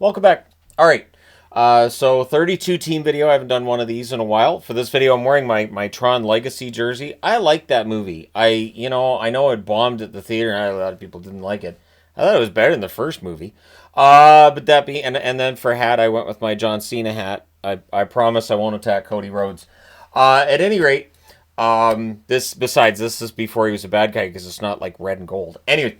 Welcome back. All right. So 32 team video. I haven't done one of these in a while. For this video, I'm wearing my Tron Legacy jersey. I like that movie. I know it bombed at the theater, and a lot of people didn't like it. I thought it was better than the first movie. But that be and then for hat, I went with my John Cena hat. I promise I won't attack Cody Rhodes. At any rate, this is before he was a bad guy because it's not like red and gold. Anyway,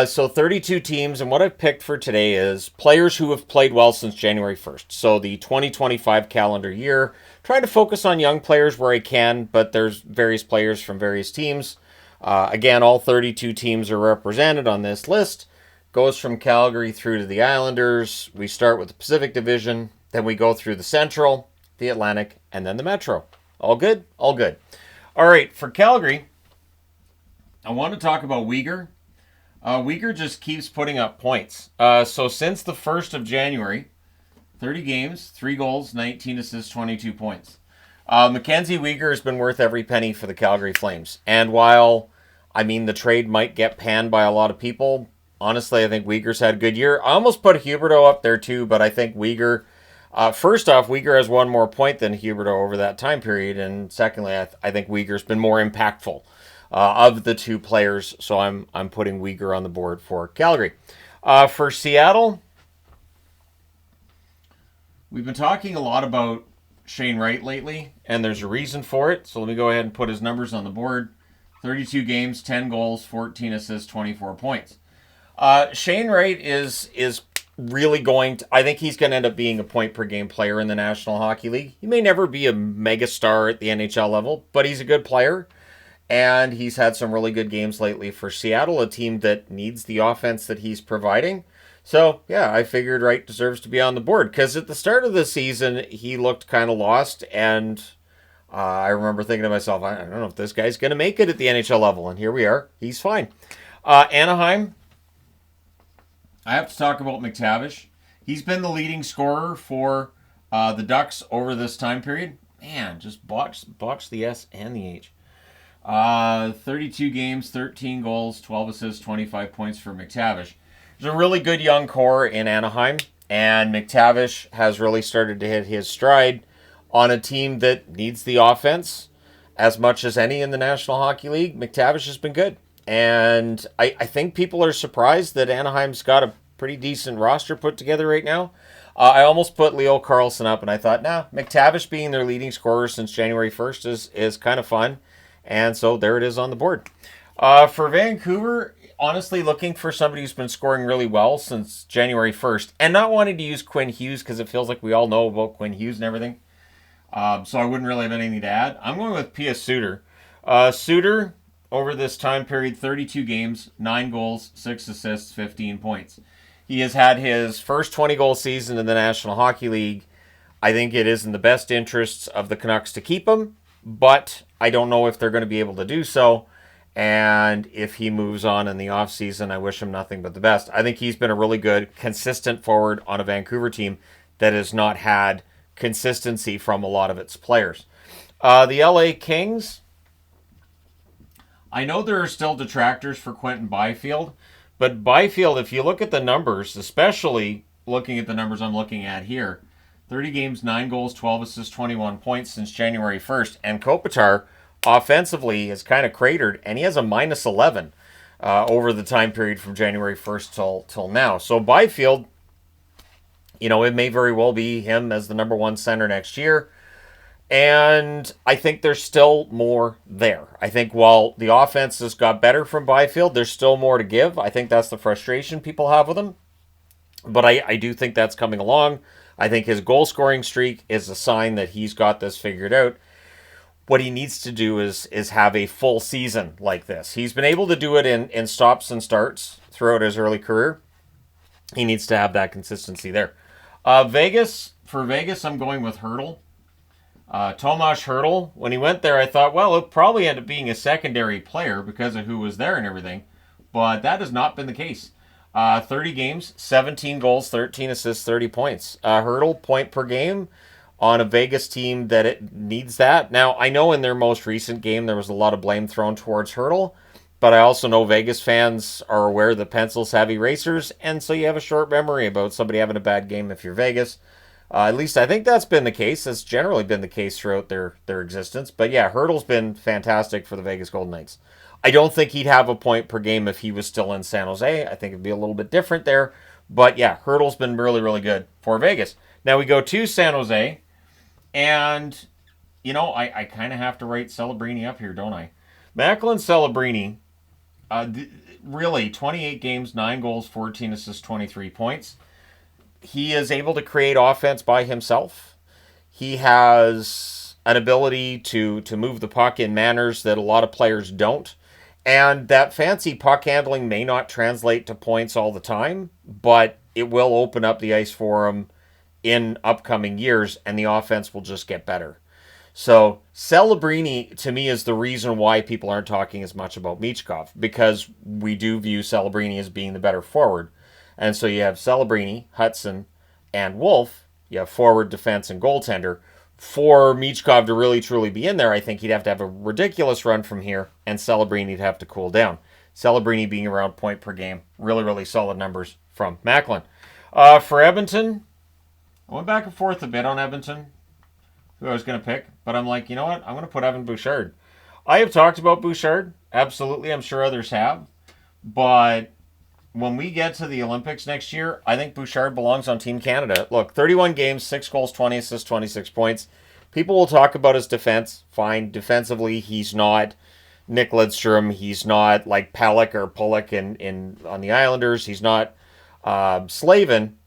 so 32 teams, and what I've picked for today is players who have played well since January 1st. So the 2025 calendar year. Trying to focus on young players where I can, but there's various players from various teams. Again, all 32 teams are represented on this list. Goes from Calgary through to the Islanders. We start with the Pacific Division, then we go through the Central, the Atlantic, and then the Metro. All good? All good. All right, for Calgary, I want to talk about Weegar. Weegar just keeps putting up points. So since the 1st of January, 30 games, 3 goals, 19 assists, 22 points. Mackenzie Weegar has been worth every penny for the Calgary Flames. And while, the trade might get panned by a lot of people, honestly, I think Weegar's had a good year. I almost put Huberdeau up there too, but I think Weegar... first off, Weegar has one more point than Huberdeau over that time period. And secondly, I think Weegar's been more impactful of the two players. So I'm putting Weegar on the board for Calgary. For Seattle, we've been talking a lot about Shane Wright lately, and there's a reason for it. So let me go ahead and put his numbers on the board. 32 games, 10 goals, 14 assists, 24 points. Shane Wright is really I think he's going to end up being a point per game player in the National Hockey League. He may never be a mega star at the NHL level, but he's a good player. And he's had some really good games lately for Seattle, a team that needs the offense that he's providing. So, yeah, I figured Wright deserves to be on the board. Because at the start of the season, he looked kind of lost. And I remember thinking to myself, I don't know if this guy's going to make it at the NHL level. And here we are. He's fine. Anaheim, I have to talk about McTavish. He's been the leading scorer for the Ducks over this time period. Man, just botched the S and the H. 32 games, 13 goals, 12 assists, 25 points for McTavish. There's a really good young core in Anaheim, and McTavish has really started to hit his stride on a team that needs the offense as much as any in the National Hockey League. McTavish has been good. And I think people are surprised that Anaheim's got a pretty decent roster put together right now. I almost put Leo Carlsson up, and I thought, McTavish being their leading scorer since January 1st is kind of fun. And so there it is on the board. For Vancouver, honestly looking for somebody who's been scoring really well since January 1st, and not wanting to use Quinn Hughes because it feels like we all know about Quinn Hughes and everything. So I wouldn't really have anything to add. I'm going with P.S. Suter. Suter... over this time period, 32 games, 9 goals, 6 assists, 15 points. He has had his first 20-goal season in the National Hockey League. I think it is in the best interests of the Canucks to keep him, but I don't know if they're going to be able to do so. And if he moves on in the offseason, I wish him nothing but the best. I think he's been a really good, consistent forward on a Vancouver team that has not had consistency from a lot of its players. The LA Kings... I know there are still detractors for Quentin Byfield, but Byfield, if you look at the numbers, especially looking at the numbers I'm looking at here, 30 games, 9 goals, 12 assists, 21 points since January 1st. And Kopitar, offensively, has kind of cratered, and he has a minus 11 over the time period from January 1st till now. So Byfield, it may very well be him as the number one center next year. And I think there's still more there. I think while the offense has got better from Byfield, there's still more to give. I think that's the frustration people have with him. But I do think that's coming along. I think his goal-scoring streak is a sign that he's got this figured out. What he needs to do is have a full season like this. He's been able to do it in stops and starts throughout his early career. He needs to have that consistency there. Vegas, I'm going with Hurdle. Tomas Hertl, when he went there, I thought, well, it'll probably end up being a secondary player because of who was there and everything. But that has not been the case. 30 games, 17 goals, 13 assists, 30 points. Hertl, point per game on a Vegas team that it needs that. Now, I know in their most recent game there was a lot of blame thrown towards Hertl, but I also know Vegas fans are aware that pencils have erasers, and so you have a short memory about somebody having a bad game if you're Vegas. At least I think that's been the case. That's generally been the case throughout their existence. But yeah, Hurdle's been fantastic for the Vegas Golden Knights. I don't think he'd have a point per game if he was still in San Jose. I think it'd be a little bit different there. But yeah, Hurdle's been really, really good for Vegas. Now we go to San Jose, and I kind of have to write Celebrini up here, don't I? Macklin Celebrini, really 28 games, 9 goals, 14 assists, 23 points. He is able to create offense by himself. He has an ability to move the puck in manners that a lot of players don't. And that fancy puck handling may not translate to points all the time, but it will open up the ice for him in upcoming years, and the offense will just get better. So Celebrini, to me, is the reason why people aren't talking as much about Michkov, because we do view Celebrini as being the better forward. And so you have Celebrini, Hudson, and Wolf. You have forward, defense, and goaltender. For Michkov to really, truly be in there, I think he'd have to have a ridiculous run from here, and Celebrini'd have to cool down. Celebrini being around point per game. Really, really solid numbers from Macklin. For Edmonton, I went back and forth a bit on Edmonton, who I was going to pick, but I'm like, you know what? I'm going to put Evan Bouchard. I have talked about Bouchard. Absolutely, I'm sure others have. But when we get to the Olympics next year, I think Bouchard belongs on Team Canada. Look, 31 games, 6 goals, 20 assists, 26 points. People will talk about his defense. Fine. Defensively, he's not Nick Lidstrom. He's not like Pelech or Pulick on the Islanders. He's not Slavin.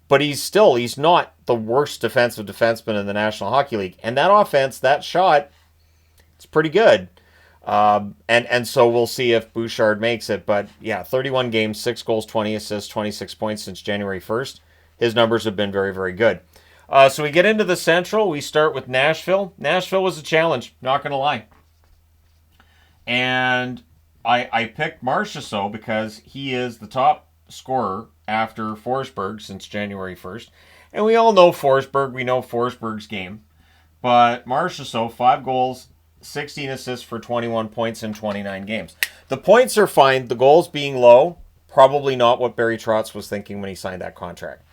But he's not the worst defensive defenseman in the National Hockey League. And that offense, that shot, it's pretty good. And so we'll see if Bouchard makes it. But yeah, 31 games, 6 goals, 20 assists, 26 points since January 1st. His numbers have been very, very good. So we get into the Central. We start with Nashville. Nashville was a challenge, not going to lie. And I picked Marchessault because he is the top scorer after Forsberg since January 1st. And we all know Forsberg. We know Forsberg's game. But Marchessault, 5 goals, 16 assists for 21 points in 29 games. The points are fine. The goals being low, probably not what Barry Trotz was thinking when he signed that contract.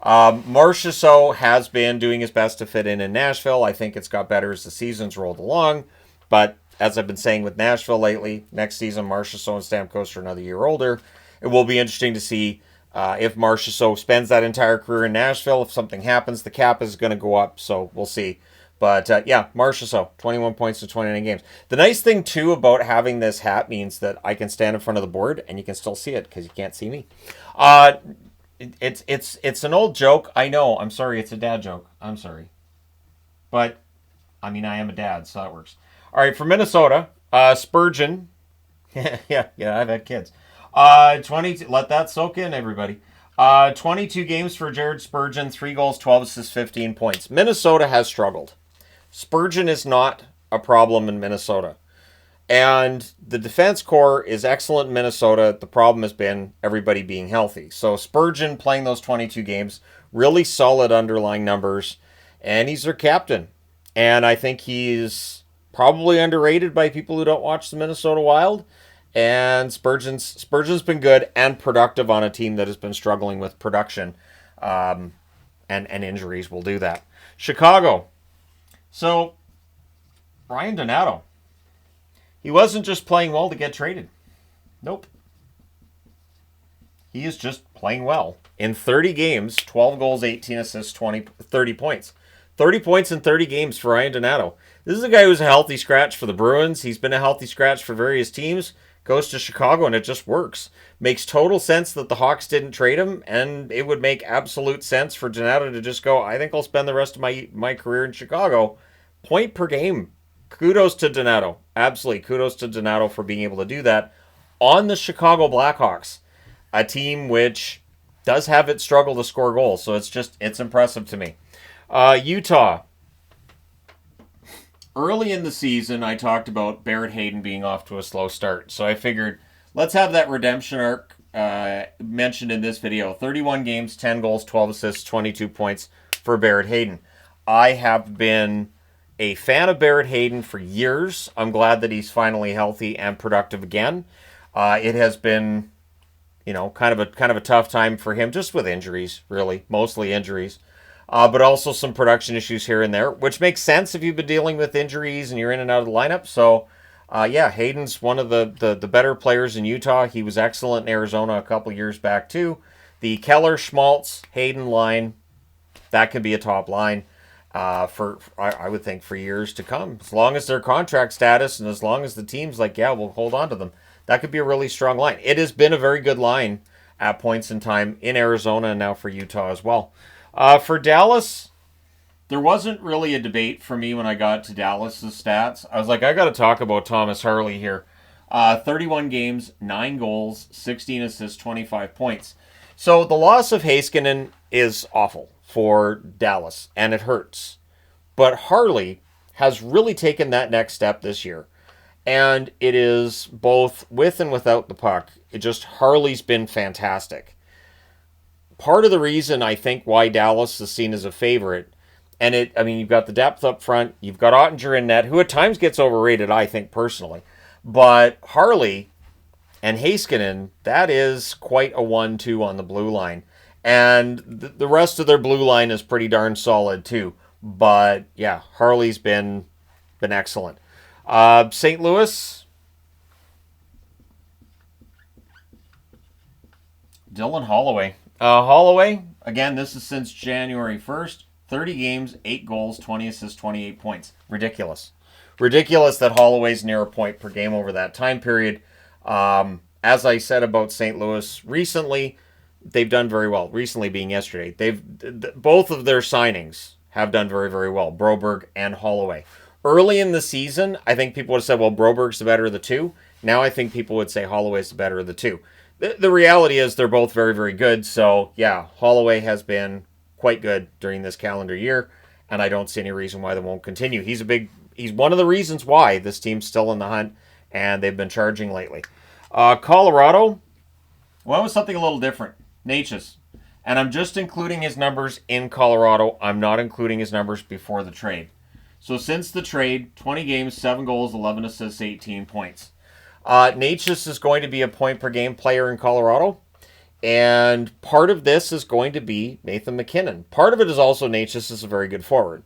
Marchessault has been doing his best to fit in Nashville. I think it's got better as the season's rolled along. But as I've been saying with Nashville lately, next season Marchessault and Stamkos are another year older. It will be interesting to see if Marchessault spends that entire career in Nashville. If something happens, the cap is going to go up, so we'll see. But yeah, Marchessault, 21 points to 29 games. The nice thing, too, about having this hat means that I can stand in front of the board and you can still see it because you can't see me. It's an old joke. I know. I'm sorry. It's a dad joke. I'm sorry. But, I mean, I am a dad, so that works. All right, for Minnesota, Spurgeon. yeah, I've had kids. 20. Let that soak in, everybody. 22 games for Jared Spurgeon, 3 goals, 12 assists, 15 points. Minnesota has struggled. Spurgeon is not a problem in Minnesota. And the defense core is excellent in Minnesota. The problem has been everybody being healthy. So Spurgeon playing those 22 games, really solid underlying numbers, and he's their captain. And I think he's probably underrated by people who don't watch the Minnesota Wild. And Spurgeon's been good and productive on a team that has been struggling with production. And injuries will do that. Chicago. So, Ryan Donato. He wasn't just playing well to get traded. Nope. He is just playing well. In 30 games, 12 goals, 18 assists, 30 points. 30 points in 30 games for Ryan Donato. This is a guy who's a healthy scratch for the Bruins. He's been a healthy scratch for various teams. Goes to Chicago and it just works. Makes total sense that the Hawks didn't trade him, and it would make absolute sense for Donato to just go, I think I'll spend the rest of my career in Chicago. Point per game. Kudos to Donato. Absolutely. Kudos to Donato for being able to do that on the Chicago Blackhawks, a team which does have its struggle to score goals. So it's impressive to me. Utah. Early in the season, I talked about Barrett Hayton being off to a slow start. So I figured, let's have that redemption arc mentioned in this video. 31 games, 10 goals, 12 assists, 22 points for Barrett Hayton. I have been a fan of Barrett Hayton for years. I'm glad that he's finally healthy and productive again. It has been, kind of a tough time for him, just with injuries, really, mostly injuries. But also some production issues here and there, which makes sense if you've been dealing with injuries and you're in and out of the lineup. So, yeah, Hayden's one of the better players in Utah. He was excellent in Arizona a couple years back, too. The Keller, Schmaltz, Hayden line, that could be a top line I would think, for years to come. As long as their contract status and as long as the team's like, yeah, we'll hold on to them, that could be a really strong line. It has been a very good line at points in time in Arizona and now for Utah as well. For Dallas, there wasn't really a debate for me when I got to Dallas's stats. I was like, I got to talk about Thomas Harley here. 31 games, 9 goals, 16 assists, 25 points. So the loss of Heiskanen is awful for Dallas, and it hurts. But Harley has really taken that next step this year. And it is both with and without the puck. Harley's been fantastic. Part of the reason I think why Dallas is seen as a favorite, you've got the depth up front, you've got Ottinger in net, who at times gets overrated, I think, personally. But Harley and Heiskanen, that is quite a 1-2 on the blue line. And the rest of their blue line is pretty darn solid, too. But, yeah, Harley's been excellent. St. Louis, Dylan Holloway. Holloway, again, this is since January 1st. 30 games, 8 goals, 20 assists, 28 points. Ridiculous. Ridiculous that Holloway's near a point per game over that time period. As I said about St. Louis recently, they've done very well. Recently being yesterday. Both of their signings have done very, very well. Broberg and Holloway. Early in the season, I think people would have said, well, Broberg's the better of the two. Now I think people would say Holloway's the better of the two. The reality is they're both very, very good. So, yeah, Holloway has been quite good during this calendar year, and I don't see any reason why they won't continue. He's one of the reasons why this team's still in the hunt, and they've been charging lately. Colorado, well, it was something a little different. Necas. And I'm just including his numbers in Colorado. I'm not including his numbers before the trade. So since the trade, 20 games, 7 goals, 11 assists, 18 points. Necas is going to be a point-per-game player in Colorado. And part of this is going to be Nathan MacKinnon. Part of it is also Necas is a very good forward.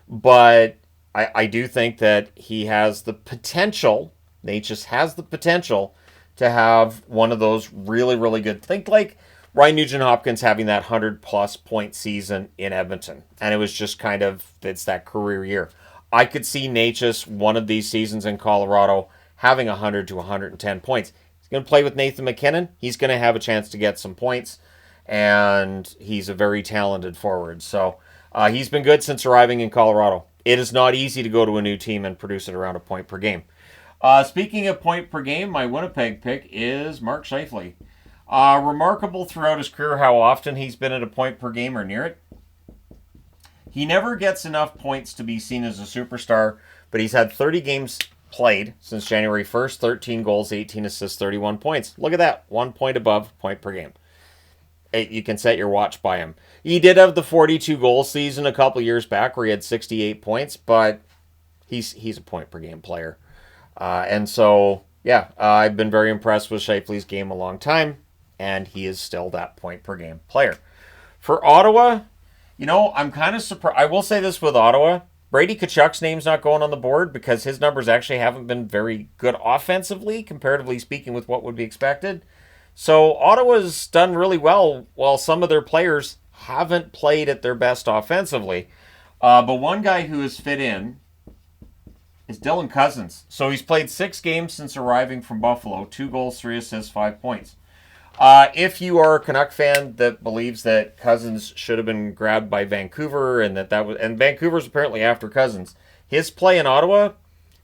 But I do think that he has the potential, Necas has the potential, to have one of those really, really good. Think like Ryan Nugent-Hopkins having that 100-plus point season in Edmonton. And it was just it's that career year. I could see Necas one of these seasons in Colorado having 100 to 110 points. He's going to play with Nathan MacKinnon. He's going to have a chance to get some points. And he's a very talented forward. So he's been good since arriving in Colorado. It is not easy to go to a new team and produce it around a point per game. Speaking of point per game, my Winnipeg pick is Mark Scheifele. Remarkable throughout his career how often he's been at a point per game or near it. He never gets enough points to be seen as a superstar, but he's had 30 games played since January 1st, 13 goals, 18 assists, 31 points. Look at that, 1 point above point per game. You can set your watch by him. He did have the 42-goal season a couple years back where he had 68 points, but he's a point per game player. And so, yeah, I've been very impressed with Scheifele's game a long time, and he is still that point per game player. For Ottawa, I'm kind of surprised. I will say this with Ottawa. Brady Tkachuk's name's not going on the board because his numbers actually haven't been very good offensively, comparatively speaking, with what would be expected. So Ottawa's done really well while some of their players haven't played at their best offensively. But one guy who has fit in is Dylan Cousins. So he's played 6 games since arriving from Buffalo, 2 goals, 3 assists, 5 points. If you are a Canuck fan that believes that Cousins should have been grabbed by Vancouver and and Vancouver's apparently after Cousins, his play in Ottawa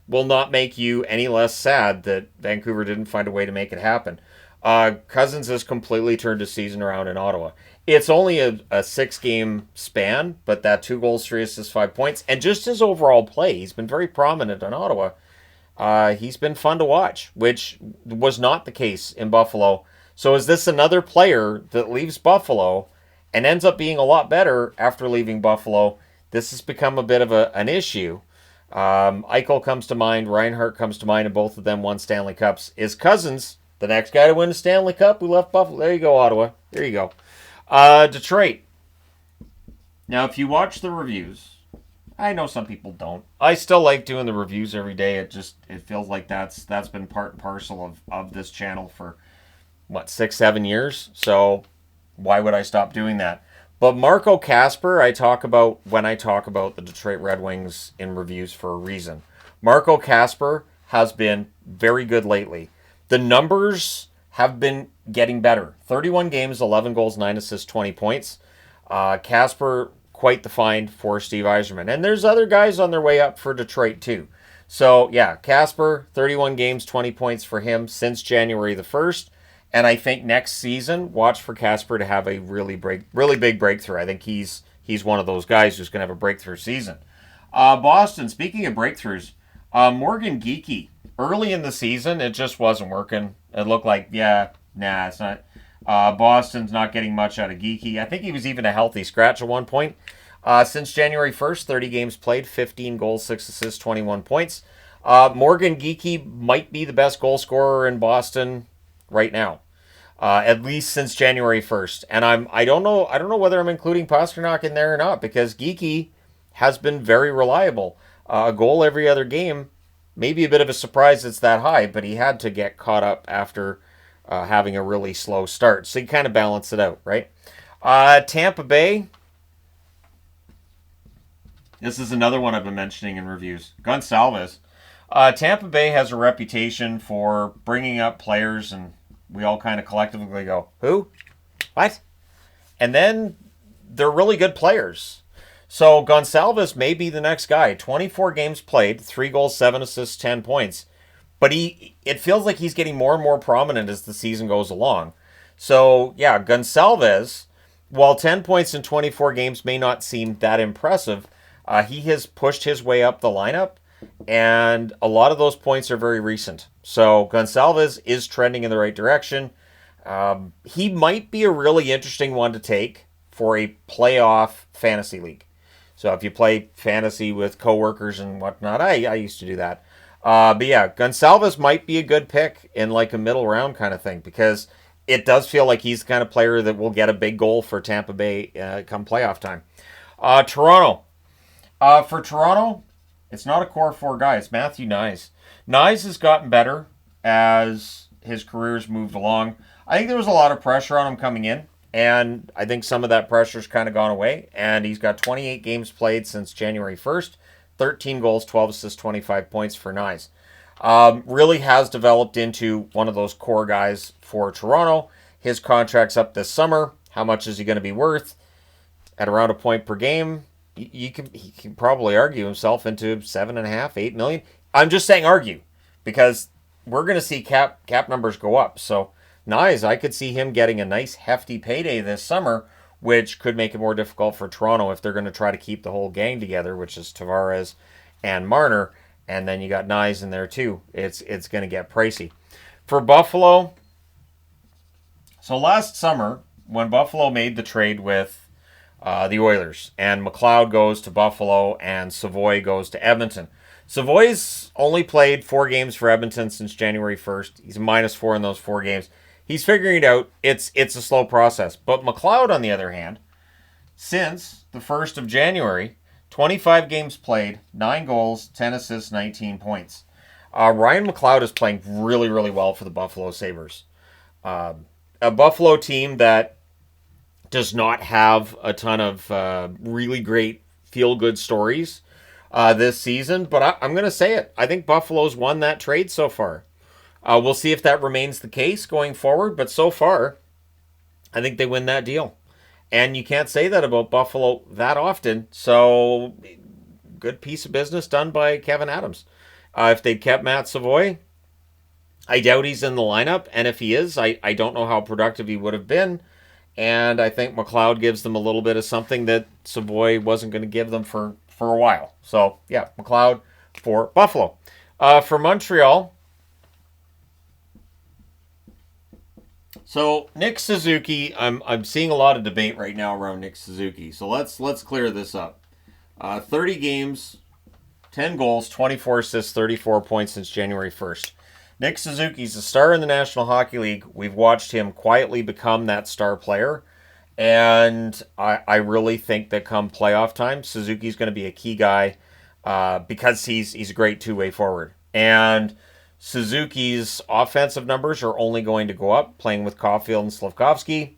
will not make you any less sad that Vancouver didn't find a way to make it happen. Cousins has completely turned his season around in Ottawa. It's only a 6-game span, but that 2 goals, 3 assists, 5 points, and just his overall play, he's been very prominent in Ottawa. He's been fun to watch, which was not the case in Buffalo. So is this another player that leaves Buffalo and ends up being a lot better after leaving Buffalo? This has become a bit of an issue. Eichel comes to mind, Reinhart comes to mind, and both of them won Stanley Cups. Is Cousins The next guy to win the Stanley Cup who left Buffalo. There you go, Ottawa. There you go. Detroit. Now, if you watch the reviews, I know some people don't. I still like doing the reviews every day. It feels like that's been part and parcel of this channel for, 6-7 years? So why would I stop doing that? But Marco Kasper, I talk about when I talk about the Detroit Red Wings in reviews for a reason. Marco Kasper has been very good lately. The numbers have been getting better. 31 games, 11 goals, 9 assists, 20 points. Kasper, quite the find for Steve Yzerman. And there's other guys on their way up for Detroit too. So, yeah, Kasper, 31 games, 20 points for him since January the 1st. And I think next season, watch for Kasper to have a really big breakthrough. I think he's one of those guys who's going to have a breakthrough season. Boston, speaking of breakthroughs, Morgan Geekie. Early in the season, it just wasn't working. It looked like, it's not. Boston's not getting much out of Geekie. I think he was even a healthy scratch at one point. Since January 1st, 30 games played, 15 goals, 6 assists, 21 points. Morgan Geekie might be the best goal scorer in Boston right now, at least since January 1st. And I don't know whether I'm including Pastrnak in there or not, because Geekie has been very reliable. A goal every other game. Maybe a bit of a surprise it's that high, but he had to get caught up after having a really slow start. So you kind of balance it out, right? Tampa Bay. This is another one I've been mentioning in reviews. Gonsalves. Tampa Bay has a reputation for bringing up players, and we all kind of collectively go, who? What? And then they're really good players. So Gonsalves may be the next guy. 24 games played, 3 goals, 7 assists, 10 points. But it feels like he's getting more and more prominent as the season goes along. So, yeah, Gonsalves, while 10 points in 24 games may not seem that impressive, he has pushed his way up the lineup, and a lot of those points are very recent. So Gonsalves is trending in the right direction. He might be a really interesting one to take for a playoff fantasy league. So if you play fantasy with coworkers and whatnot, I used to do that. But yeah, Gonsalves might be a good pick in like a middle round kind of thing, because it does feel like he's the kind of player that will get a big goal for Tampa Bay come playoff time. Toronto. For Toronto, it's not a core 4 guy. It's Matthew Knies. Knies has gotten better as his career's moved along. I think there was a lot of pressure on him coming in, and I think some of that pressure's kind of gone away. And he's got 28 games played since January 1st, 13 goals, 12 assists, 25 points for Knies. Really has developed into one of those core guys for Toronto. His contract's up this summer. How much is he going to be worth? At around a point per game, he can probably argue himself into 7.5, 8 million. I'm just saying argue, because we're going to see cap numbers go up. So Knies, I could see him getting a nice hefty payday this summer, which could make it more difficult for Toronto if they're going to try to keep the whole gang together, which is Tavares and Marner, and then you got Knies in there too. It's going to get pricey. For Buffalo, so last summer, when Buffalo made the trade with the Oilers, and McLeod goes to Buffalo and Savoy goes to Edmonton. Savoy's only played 4 games for Edmonton since January 1st. He's -4 in those 4 games. He's figuring it out. It's a slow process. But McLeod, on the other hand, since the 1st of January, 25 games played, 9 goals, 10 assists, 19 points. Ryan McLeod is playing really, really well for the Buffalo Sabres. A Buffalo team that does not have a ton of really great feel-good stories this season, but I'm going to say it. I think Buffalo's won that trade so far. We'll see if that remains the case going forward, but so far, I think they win that deal. And you can't say that about Buffalo that often, so good piece of business done by Kevin Adams. If they'd kept Matt Savoy, I doubt he's in the lineup, and if he is, I don't know how productive he would have been. And I think McLeod gives them a little bit of something that Savoy wasn't going to give them for a while. So, yeah, McLeod for Buffalo. For Montreal, so Nick Suzuki, I'm seeing a lot of debate right now around Nick Suzuki. So let's clear this up. 30 games, 10 goals, 24 assists, 34 points since January 1st. Nick Suzuki's a star in the National Hockey League. We've watched him quietly become that star player. And I really think that come playoff time, Suzuki's going to be a key guy because he's a great two-way forward. And Suzuki's offensive numbers are only going to go up playing with Caulfield and Slafkovsky.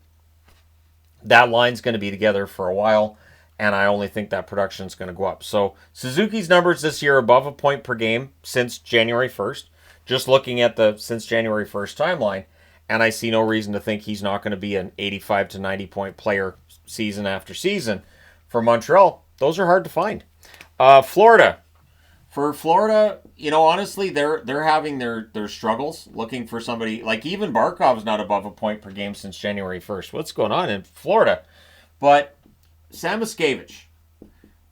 That line's going to be together for a while, and I only think that production's going to go up. So Suzuki's numbers this year above a point per game since January 1st. Just looking at the since January 1st timeline, and I see no reason to think he's not going to be an 85 to 90 point player season after season. For Montreal, those are hard to find. Florida. For Florida, honestly, they're having their struggles looking for somebody. Like, even Barkov's not above a point per game since January 1st. What's going on in Florida? But Samoskevich.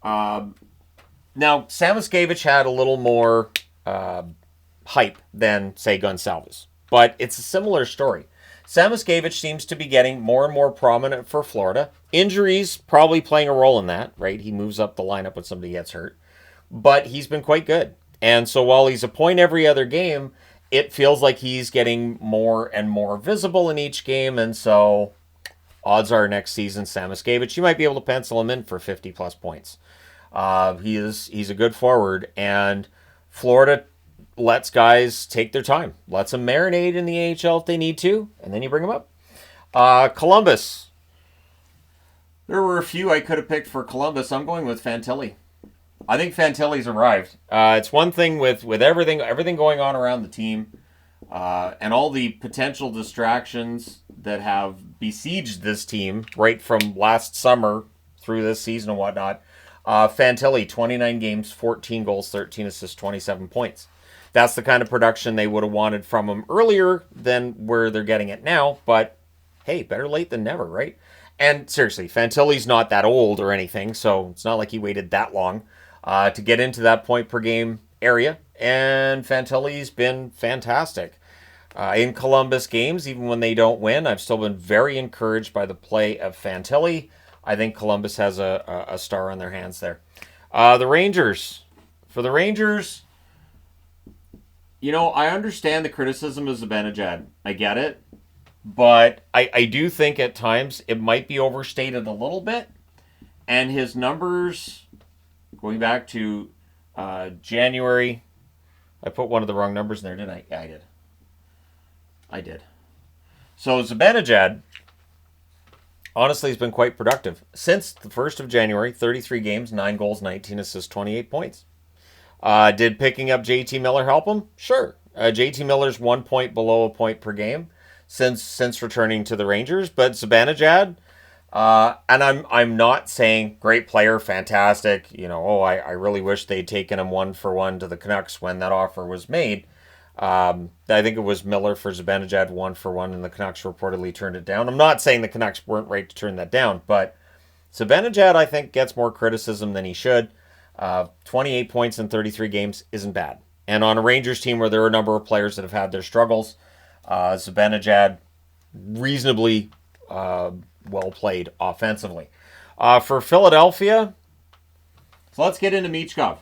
Now, Samoskevich had a little more hype than, say, Gonsalves. But it's a similar story. Samoskevich seems to be getting more and more prominent for Florida. Injuries probably playing a role in that, right? He moves up the lineup when somebody gets hurt. But he's been quite good. And so while he's a point every other game, it feels like he's getting more and more visible in each game. And so odds are next season, Samoskevich, you might be able to pencil him in for 50-plus points. He's a good forward. And Florida lets guys take their time. Lets them marinate in the AHL if they need to, and then you bring them up. Columbus. There were a few I could have picked for Columbus. I'm going with Fantilli. I think Fantilli's arrived. It's one thing with everything going on around the team, and all the potential distractions that have besieged this team right from last summer through this season and whatnot. Fantilli, 29 games, 14 goals, 13 assists, 27 points. That's the kind of production they would have wanted from him earlier than where they're getting it now. But, hey, better late than never, right? And seriously, Fantilli's not that old or anything, so it's not like he waited that long to get into that point-per-game area. And Fantilli's been fantastic. In Columbus games, even when they don't win, I've still been very encouraged by the play of Fantilli. I think Columbus has a star on their hands there. The Rangers. For the Rangers, I understand the criticism of Zibanejad. I get it. But I do think at times it might be overstated a little bit. And his numbers, going back to January, I put one of the wrong numbers in there, didn't I? Yeah, I did. So Zibanejad, honestly, has been quite productive. Since the 1st of January, 33 games, 9 goals, 19 assists, 28 points. Did picking up JT Miller help him? Sure. JT Miller's 1 point below a point per game since returning to the Rangers, but Zibanejad, and I'm not saying great player, fantastic. I really wish they'd taken him 1-for-1 to the Canucks when that offer was made. I think it was Miller for Zibanejad 1-for-1, and the Canucks reportedly turned it down. I'm not saying the Canucks weren't right to turn that down, but Zibanejad, I think, gets more criticism than he should. 28 points in 33 games isn't bad. And on a Rangers team where there are a number of players that have had their struggles, Zibanejad reasonably well played offensively. For Philadelphia, so let's get into Michkov.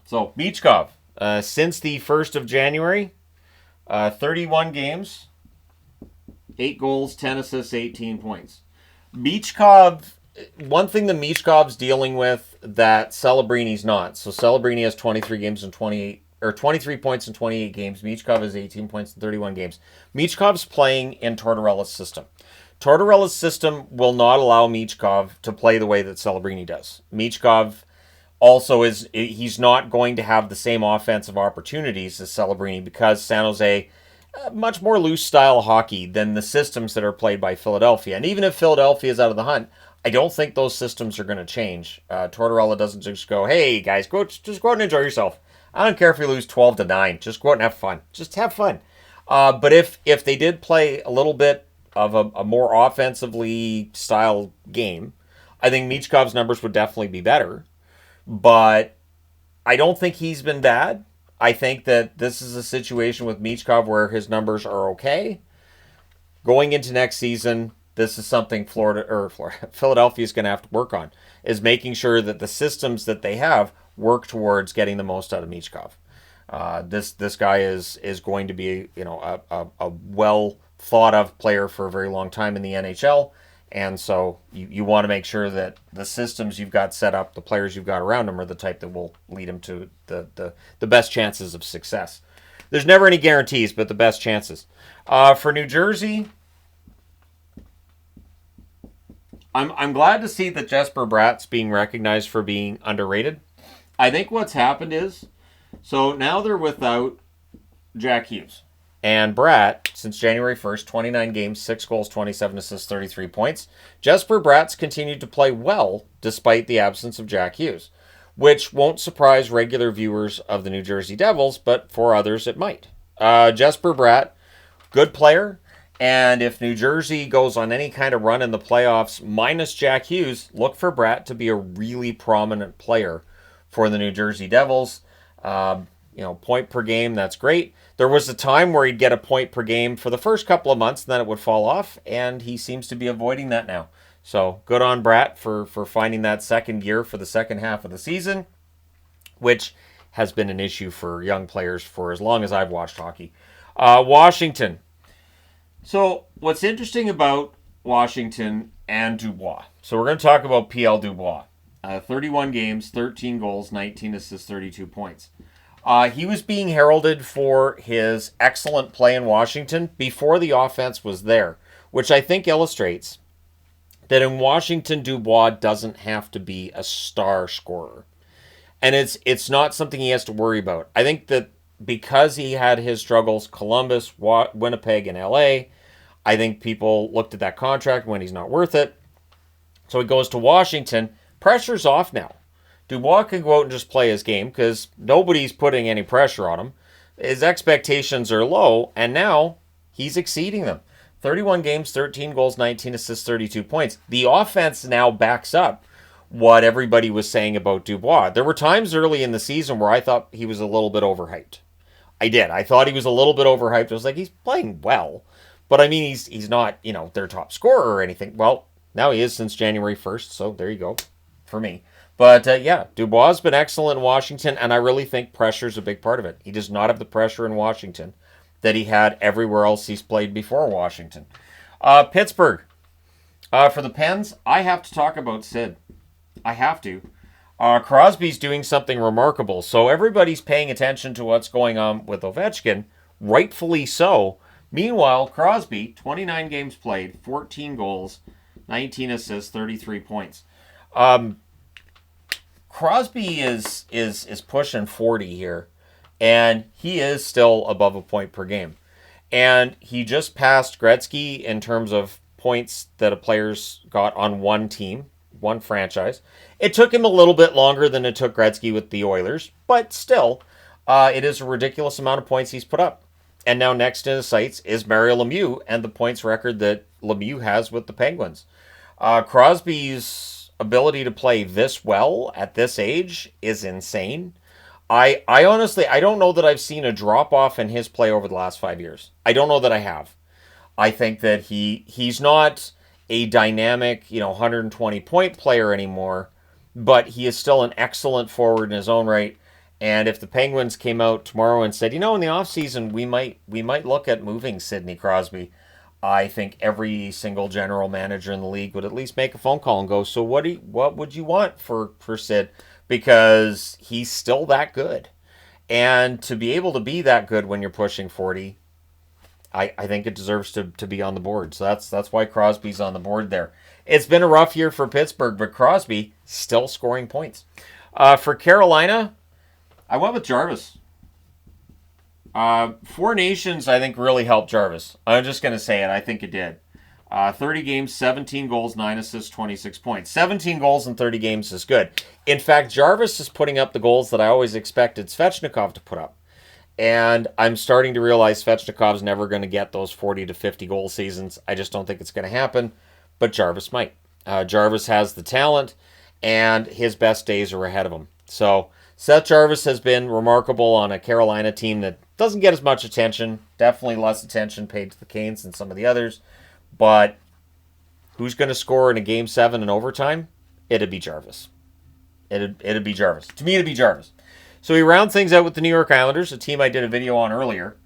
So Michkov, since the 1st of January, 31 games, 8 goals, 10 assists, 18 points. Michkov, one thing that Michkov's dealing with that Celebrini's not. So Celebrini has 23 games and 23 points in 28 games. Michkov has 18 points in 31 games. Michkov's playing in Tortorella's system. Tortorella's system will not allow Michkov to play the way that Celebrini does. Michkov also he's not going to have the same offensive opportunities as Celebrini because San Jose, much more loose style hockey than the systems that are played by Philadelphia. And even if Philadelphia is out of the hunt, I don't think those systems are going to change. Tortorella doesn't just go, hey, guys, just go out and enjoy yourself. I don't care if you lose 12-9. Just go out and have fun. Just have fun. But if they did play a little bit of a more offensively style game, I think Michkov's numbers would definitely be better. But I don't think he's been bad. I think that this is a situation with Michkov where his numbers are okay. Going into next season, this is something Philadelphia is going to have to work on, is making sure that the systems that they have work towards getting the most out of Michkov. This guy is going to be a well thought of player for a very long time in the NHL, and so you want to make sure that the systems you've got set up, the players you've got around him, are the type that will lead him to the best chances of success. There's never any guarantees, but the best chances. For New Jersey, I'm glad to see that Jesper Bratt's being recognized for being underrated. I think what's happened is, so now they're without Jack Hughes. And Bratt, since January 1st, 29 games, 6 goals, 27 assists, 33 points. Jesper Bratt's continued to play well despite the absence of Jack Hughes, which won't surprise regular viewers of the New Jersey Devils, but for others it might. Jesper Bratt, good player. And if New Jersey goes on any kind of run in the playoffs, minus Jack Hughes, look for Bratt to be a really prominent player for the New Jersey Devils. Point per game, that's great. There was a time where he'd get a point per game for the first couple of months, and then it would fall off, and he seems to be avoiding that now. So good on Bratt for finding that second gear for the second half of the season, which has been an issue for young players for as long as I've watched hockey. Washington. So what's interesting about Washington and Dubois? So we're going to talk about PL Dubois. 31 games, 13 goals, 19 assists, 32 points. He was being heralded for his excellent play in Washington before the offense was there, which I think illustrates that in Washington, Dubois doesn't have to be a star scorer. And it's not something he has to worry about. I think that because he had his struggles, Columbus, Winnipeg, and LA, I think people looked at that contract when he's not worth it. So he goes to Washington. Pressure's off now. Dubois can go out and just play his game because nobody's putting any pressure on him. His expectations are low, and now he's exceeding them. 31 games, 13 goals, 19 assists, 32 points. The offense now backs up what everybody was saying about Dubois. There were times early in the season where I thought he was a little bit overhyped. I did. I thought he was a little bit overhyped. I was like, he's playing well. But I mean, he's not, their top scorer or anything. Well, now he is since January 1st, so there you go for me. But Dubois has been excellent in Washington, and I really think pressure is a big part of it. He does not have the pressure in Washington that he had everywhere else he's played before Washington. Pittsburgh. For the Pens, I have to talk about Sid. I have to. Crosby's doing something remarkable. So everybody's paying attention to what's going on with Ovechkin, rightfully so. Meanwhile, Crosby, 29 games played, 14 goals, 19 assists, 33 points. Crosby is pushing 40 here, and he is still above a point per game. And he just passed Gretzky in terms of points that a player's got on one team, one franchise. It took him a little bit longer than it took Gretzky with the Oilers, but still, it is a ridiculous amount of points he's put up. And now next in his sights is Mario Lemieux and the points record that Lemieux has with the Penguins. Crosby's ability to play this well at this age is insane. I honestly, I don't know that I've seen a drop-off in his play over the last 5 years. I don't know that I have. I think that he's not a dynamic, 120-point player anymore, but he is still an excellent forward in his own right. And if the Penguins came out tomorrow and said, in the offseason, we might look at moving Sidney Crosby, I think every single general manager in the league would at least make a phone call and go, so what would you want for Sid? Because he's still that good. And to be able to be that good when you're pushing 40, I think it deserves to be on the board. So that's why Crosby's on the board there. It's been a rough year for Pittsburgh, but Crosby still scoring points. For Carolina, I went with Jarvis. Four Nations, I think, really helped Jarvis. I'm just going to say it. I think it did. 30 games, 17 goals, 9 assists, 26 points. 17 goals in 30 games is good. In fact, Jarvis is putting up the goals that I always expected Svechnikov to put up. And I'm starting to realize Svechnikov's never going to get those 40 to 50 goal seasons. I just don't think it's going to happen. But Jarvis might. Jarvis has the talent, and his best days are ahead of him. So Seth Jarvis has been remarkable on a Carolina team that doesn't get as much attention. Definitely less attention paid to the Canes than some of the others. But who's going to score in a Game 7 in overtime? It'd be Jarvis. It'd be Jarvis. To me, it'd be Jarvis. So we round things out with the New York Islanders, a team I did a video on earlier.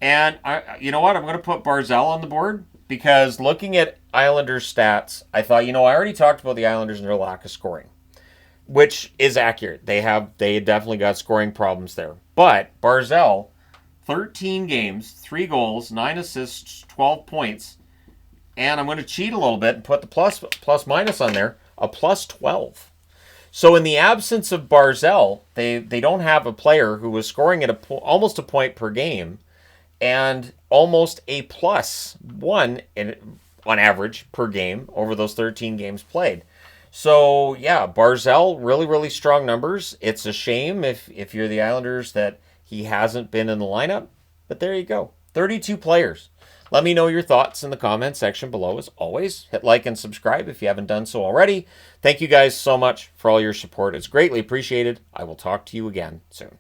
And you know what? I'm going to put Barzal on the board because looking at Islanders stats, I thought, I already talked about the Islanders and their lack of scoring, which is accurate. They definitely got scoring problems there. But Barzal, 13 games, 3 goals, 9 assists, 12 points. And I'm going to cheat a little bit and put the plus minus on there, a plus 12. So in the absence of Barzal, they don't have a player who was scoring at almost a point per game and almost a plus 1 on average per game over those 13 games played. So yeah, Barzal, really, really strong numbers. It's a shame if you're the Islanders that he hasn't been in the lineup, but there you go. 32 players. Let me know your thoughts in the comments section below. As always, hit like and subscribe if you haven't done so already. Thank you guys so much for all your support. It's greatly appreciated. I will talk to you again soon.